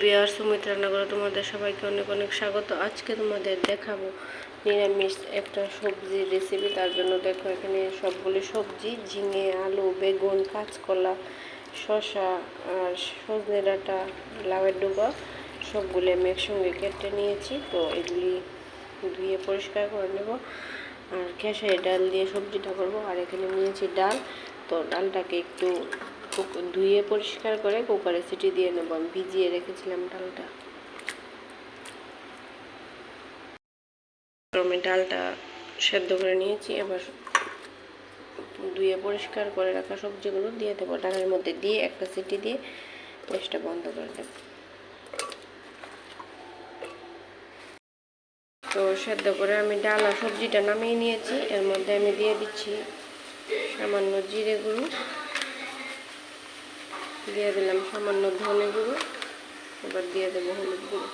Viewers, Sumitra রান্নাঘরে তোমাদের সবাইকে অনেক অনেক স্বাগত। আজকে তোমাদের দেখাবো নিরামিষ একটা সবজির রেসিপি। তার জন্য দেখো এখানে সবগুলি সবজি, ঝিঙে, আলু, বেগুন, কাঁচকলা, শসা আর সজনে ডাঁটা, লাউয়ের ডুবা সবগুলি আমি একসঙ্গে কেটে নিয়েছি। তো এগুলি ধুয়ে পরিষ্কার করে নেব। আর খেসারি ডাল দিয়ে সবজিটা করব। আর এখানে নিয়েছি ডাল। তো ডালটাকে একটু ধুয়ে পরিষ্কার করে কুকারে সিটি দিয়ে নেব। আমি ভিজিয়ে রেখেছিলাম ডালটা। আমি ডালটা সেদ্ধ করে নিয়েছি। এবার ধুয়ে পরিষ্কার করে রাখা সবজিগুলো দিয়ে দেবো ডালের মধ্যে, দিয়ে একটা সিটি দিয়ে গ্যাসটা বন্ধ করে দেব। তো সেদ্ধ করে আমি ডাল আর সবজিটা নামিয়ে নিয়েছি। এর মধ্যে আমি দিয়ে দিচ্ছি সামান্য জিরে গুঁড়ো, দিয়ে দিলাম সামান্য ধনে গুঁড়ো, এবার দিয়ে দেবো হলুদ গুঁড়ো।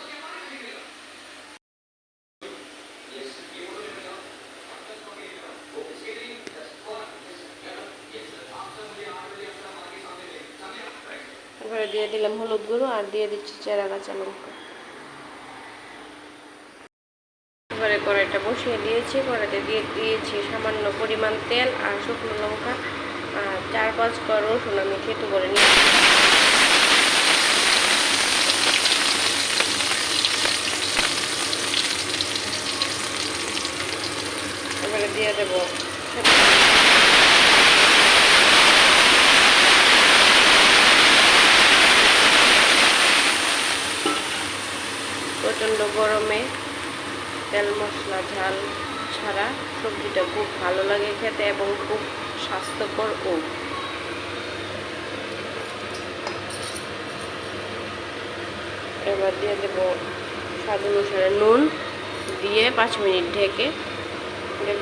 এবারে দিয়ে দিলাম হলুদ গুঁড়ো আর দিয়ে দিচ্ছি চেরা কাঁচা লঙ্কা। এবারে কড়াইটা বসিয়ে দিয়েছি। কড়াইতে দিয়ে দিয়েছি সামান্য পরিমাণ তেল আর শুকনো লঙ্কা আর 4-5 কোয়া রসুন আমি থেতো করে নিয়েছি। এবারে দিয়ে দেবো প্রচণ্ড গরমে তেল মশলা ঝাল ছাড়া সবজিটা খুব ভালো লাগে খেতে এবং খুব স্বাস্থ্যকর। এবার দিয়ে দেব স্বাদ অনুসারে নুন, দিয়ে 5 মিনিট ঢেকে দেব।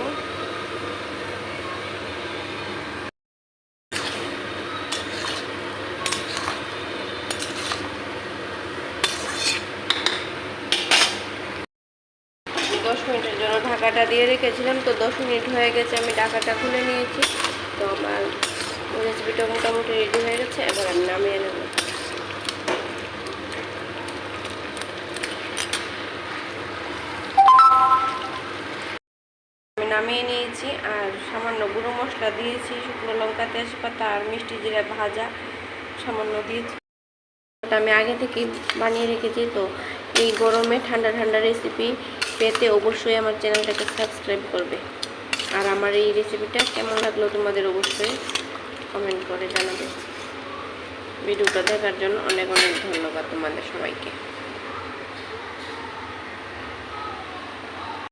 দশ মিনিটের জন্য ঢাকাটা দিয়ে রেখেছিলাম। তো 10 মিনিট হয়ে গেছে, আমি ঢাকাটা খুলে নিয়েছি। তো আমার রেসিপিটা মোটামুটি রেডি হয়ে গেছে। এবার আমি নামিয়ে নেব। আমি নামিয়ে নিয়েছি আর সামান্য গুঁড়ো মশলা দিয়েছি, শুকনো লঙ্কা, তেজপাতা আর মিষ্টি জিরা ভাজা সামান্য দিয়েছি। আমি আগে থেকে বানিয়ে রেখেছি। তো এই গরমে ঠান্ডা ঠান্ডা রেসিপি পেতে অবশ্যই আমার চ্যানেলটাকে সাবস্ক্রাইব করবে। আর আমার এই রেসিপিটা কেমন লাগলো তোমাদের অবশ্যই কমেন্ট করে জানাবে। ভিডিওটা দেখার জন্য অনেক অনেক ধন্যবাদ তোমাদের সবাইকে।